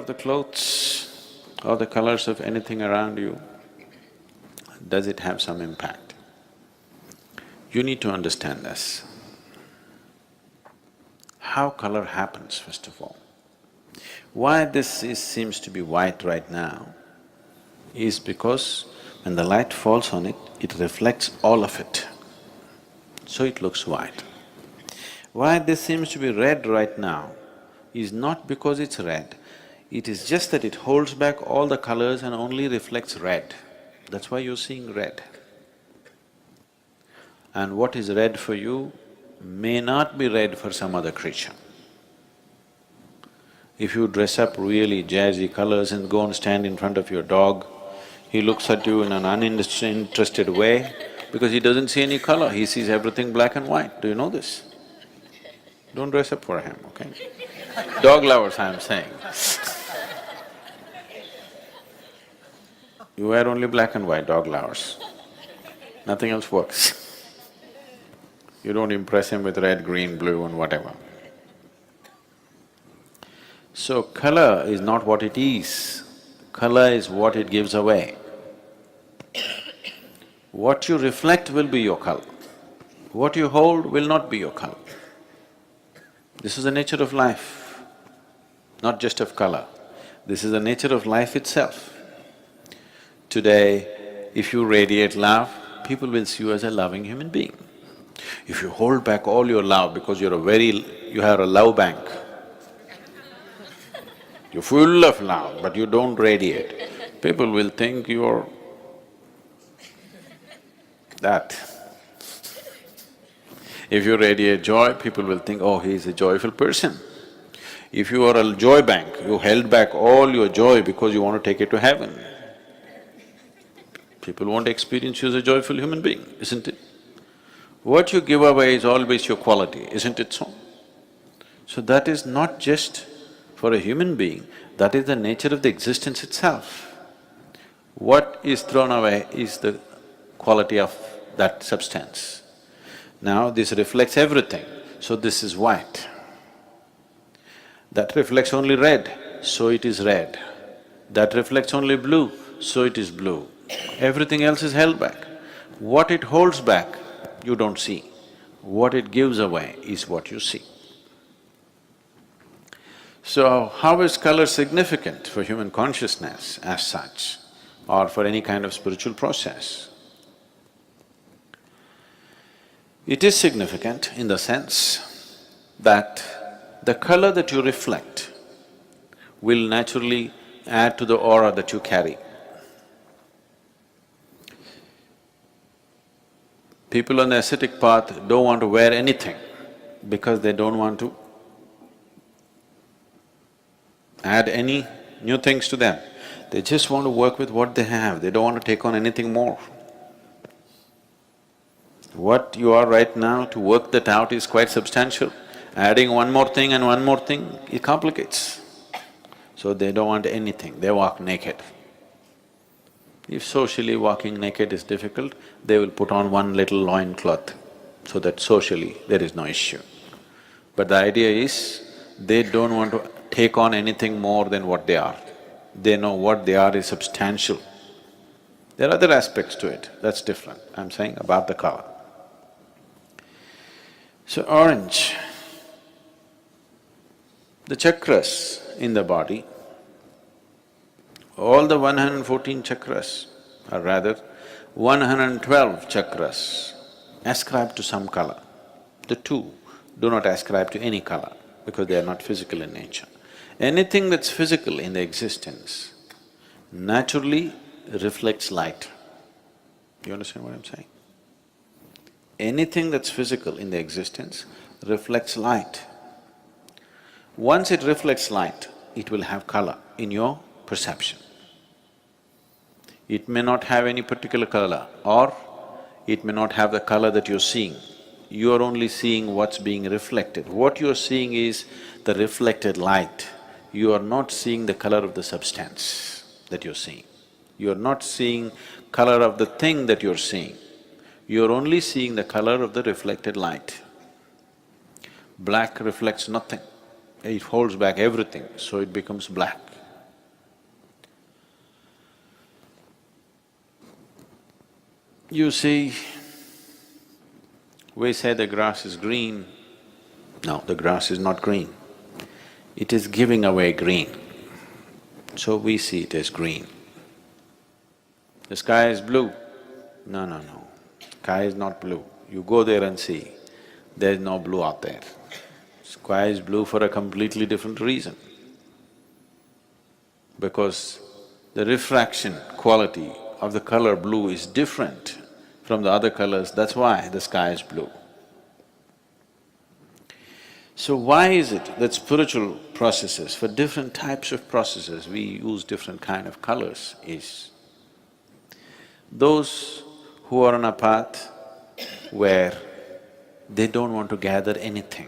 of the clothes or the colors of anything around you, does it have some impact? You need to understand this. How color happens, first of all. Why seems to be white right now is because when the light falls on it, it reflects all of it, so it looks white. Why this seems to be red right now is not because it's red, it is just that it holds back all the colors and only reflects red. That's why you're seeing red. And what is red for you may not be red for some other creature. If you dress up really jazzy colors and go and stand in front of your dog, he looks at you in an uninterested way because he doesn't see any color, he sees everything black and white. Do you know this? Don't dress up for him, okay? Dog lovers, I'm saying. You wear only black and white, dog lovers. Nothing else works. You don't impress him with red, green, blue and whatever. So color is not what it is, color is what it gives away. What you reflect will be your color, what you hold will not be your color. This is the nature of life, not just of color. This is the nature of life itself. Today, if you radiate love, people will see you as a loving human being. If you hold back all your love because you have a love bank, you're full of love but you don't radiate, people will think you're that. If you radiate joy, people will think, oh, he's a joyful person. If you are a joy bank, you held back all your joy because you want to take it to heaven, people won't experience you as a joyful human being, isn't it? What you give away is always your quality, isn't it so? So that is not just for a human being, that is the nature of the existence itself. What is thrown away is the quality of that substance. Now this reflects everything, so this is white. That reflects only red, so it is red. That reflects only blue, so it is blue. Everything else is held back. What it holds back, you don't see. What it gives away is what you see. So, how is color significant for human consciousness as such, or for any kind of spiritual process? It is significant in the sense that the color that you reflect will naturally add to the aura that you carry. People on the ascetic path don't want to wear anything because they don't want to add any new things to them. They just want to work with what they have, they don't want to take on anything more. What you are right now, to work that out is quite substantial. Adding one more thing and one more thing, it complicates. So they don't want anything, they walk naked. If socially walking naked is difficult, they will put on one little loincloth so that socially there is no issue. But the idea is, they don't want to take on anything more than what they are. They know what they are is substantial. There are other aspects to it, that's different. I'm saying about the color. So orange, the chakras in the body, all the 114 chakras, or rather 112 chakras ascribe to some color. The two do not ascribe to any color because they are not physical in nature. Anything that's physical in the existence naturally reflects light. You understand what I'm saying? Anything that's physical in the existence reflects light. Once it reflects light, it will have color in your perception. It may not have any particular color, or it may not have the color that you're seeing. You are only seeing what's being reflected. What you're seeing is the reflected light. You are not seeing the color of the substance that you're seeing. You are not seeing color of the thing that you're seeing. You're only seeing the color of the reflected light. Black reflects nothing, it holds back everything, so it becomes black. You see, we say the grass is green. No, the grass is not green. It is giving away green, so we see it as green. The sky is blue. No, no, no. Sky is not blue. You go there and see, there is no blue out there. Sky is blue for a completely different reason. Because the refraction quality of the color blue is different from the other colors, that's why the sky is blue. So why is it that spiritual processes, for different types of processes, we use different kind of colors is, those who are on a path where they don't want to gather anything,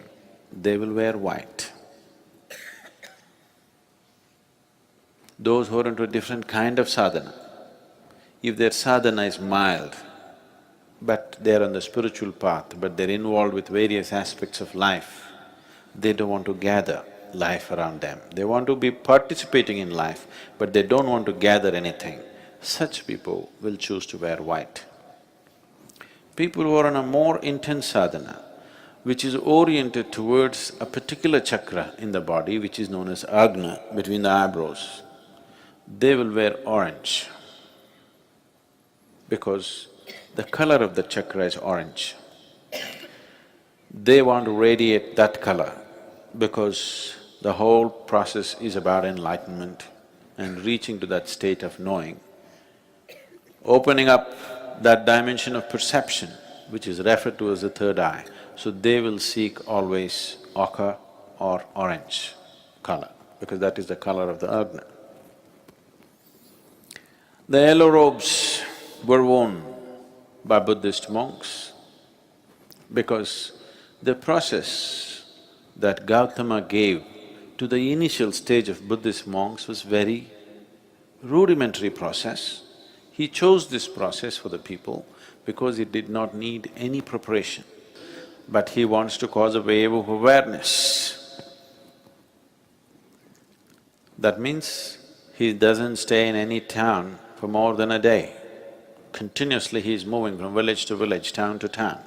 they will wear white. Those who are into a different kind of sadhana, if their sadhana is mild, but they're on the spiritual path, but they're involved with various aspects of life, they don't want to gather life around them. They want to be participating in life, but they don't want to gather anything. Such people will choose to wear white. People who are on a more intense sadhana, which is oriented towards a particular chakra in the body, which is known as agna, between the eyebrows, they will wear orange because the color of the chakra is orange. They want to radiate that color because the whole process is about enlightenment and reaching to that state of knowing, opening up that dimension of perception which is referred to as the third eye. So they will seek always ochre or orange color because that is the color of the agna. The yellow robes were worn by Buddhist monks because the process that Gautama gave to the initial stage of Buddhist monks was very rudimentary process. He chose this process for the people because it did not need any preparation, but he wants to cause a wave of awareness. That means he doesn't stay in any town for more than a day. Continuously he is moving from village to village, town to town.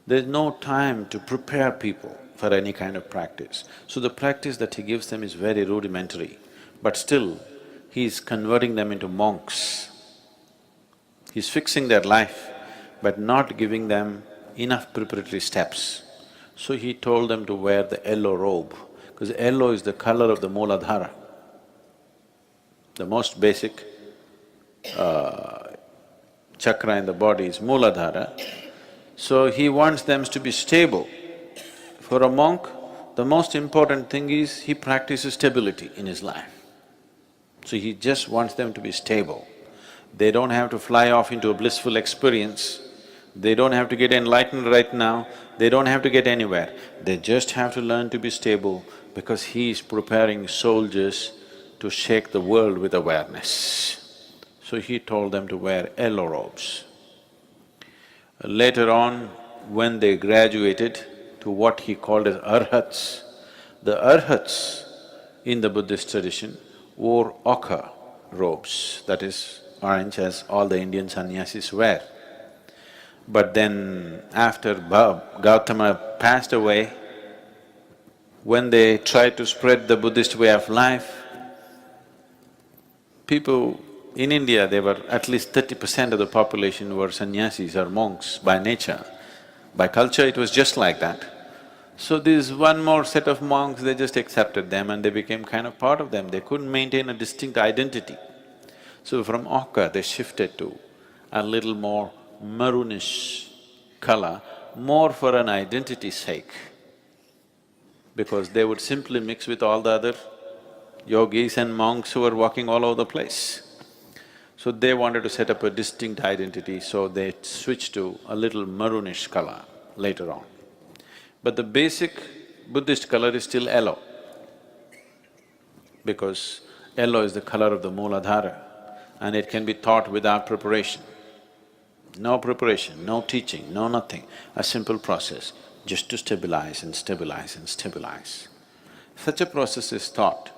There's no time to prepare people for any kind of practice. So the practice that he gives them is very rudimentary, but still he's converting them into monks. He's fixing their life, but not giving them enough preparatory steps. So he told them to wear the yellow robe, because yellow is the color of the Mooladhara. The most basic chakra in the body is Mooladhara. So he wants them to be stable. For a monk, the most important thing is he practices stability in his life. So he just wants them to be stable. They don't have to fly off into a blissful experience, they don't have to get enlightened right now, they don't have to get anywhere. They just have to learn to be stable because he is preparing soldiers to shake the world with awareness. So he told them to wear yellow robes. Later on, when they graduated to what he called as arhats, the arhats in the Buddhist tradition wore ochre robes, that is orange, as all the Indian sannyasis wear. But then after Gautama passed away, when they tried to spread the Buddhist way of life, people in India, there were at least 30% of the population were sannyasis or monks by nature. By culture, it was just like that. So this one more set of monks, they just accepted them and they became kind of part of them. They couldn't maintain a distinct identity. So from ochre, they shifted to a little more maroonish color, more for an identity's sake, because they would simply mix with all the other yogis and monks who were walking all over the place. So they wanted to set up a distinct identity, so they switched to a little maroonish color later on. But the basic Buddhist color is still yellow, because yellow is the color of the Mooladhara and it can be taught without preparation. No preparation, no teaching, no nothing, a simple process, just to stabilize and stabilize and stabilize. Such a process is taught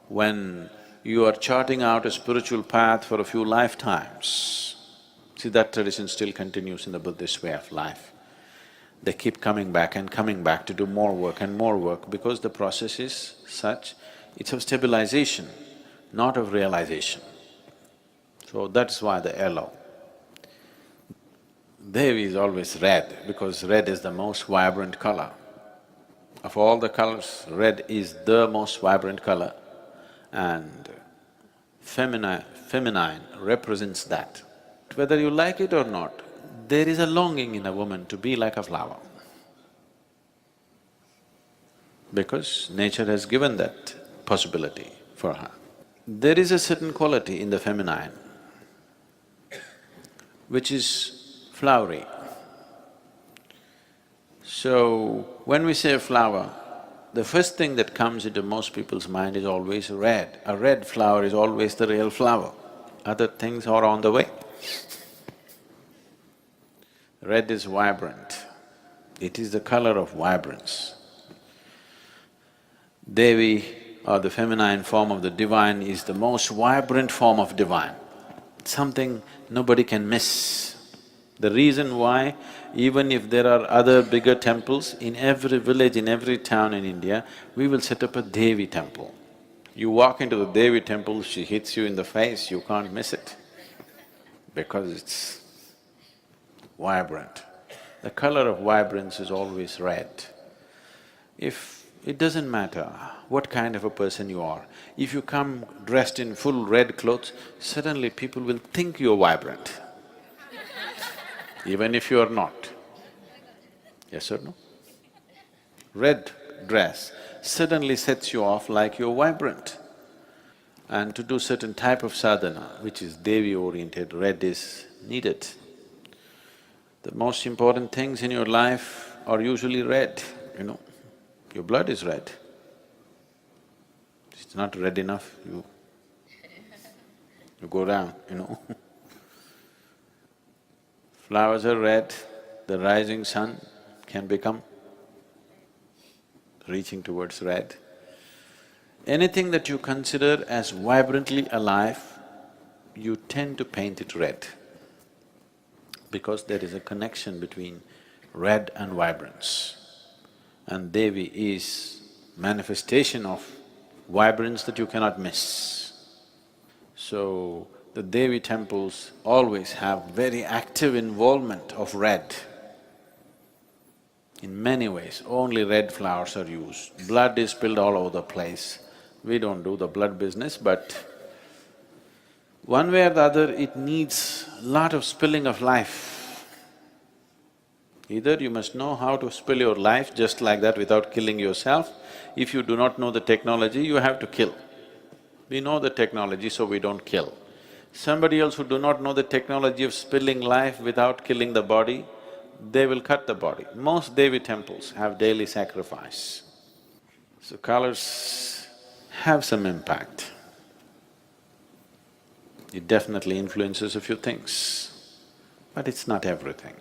when you are charting out a spiritual path for a few lifetimes. See, that tradition still continues in the Buddhist way of life. They keep coming back and coming back to do more work and more work because the process is such, it's of stabilization, not of realization. So that's why the yellow. Devi is always red because red is the most vibrant color. Of all the colors, red is the most vibrant color and feminine represents that. Whether you like it or not, there is a longing in a woman to be like a flower because nature has given that possibility for her. There is a certain quality in the feminine which is flowery. So, when we say flower, the first thing that comes into most people's mind is always red. A red flower is always the real flower. Other things are on the way. Red is vibrant. It is the color of vibrance. Devi, or the feminine form of the divine, is the most vibrant form of divine. Something nobody can miss. The reason why, even if there are other bigger temples, in every village, in every town in India, we will set up a Devi temple. You walk into the Devi temple, she hits you in the face, you can't miss it because it's vibrant. The color of vibrance is always red. It doesn't matter what kind of a person you are, if you come dressed in full red clothes, suddenly people will think you're vibrant, even if you are not. Yes or no? Red dress suddenly sets you off like you're vibrant. And to do certain type of sadhana, which is Devi-oriented, red is needed. The most important things in your life are usually red, you know. Your blood is red. It's not red enough, you go down, you know. Flowers are red, the rising sun can become reaching towards red. Anything that you consider as vibrantly alive, you tend to paint it red because there is a connection between red and vibrance. And Devi is manifestation of vibrance that you cannot miss. So, the Devi temples always have very active involvement of red. In many ways, only red flowers are used. Blood is spilled all over the place. We don't do the blood business, but one way or the other, it needs lot of spilling of life. Either you must know how to spill your life just like that without killing yourself. If you do not know the technology, you have to kill. We know the technology, so we don't kill. Somebody else who do not know the technology of spilling life without killing the body, they will cut the body. Most Devi temples have daily sacrifice. So colors have some impact. It definitely influences a few things, but it's not everything.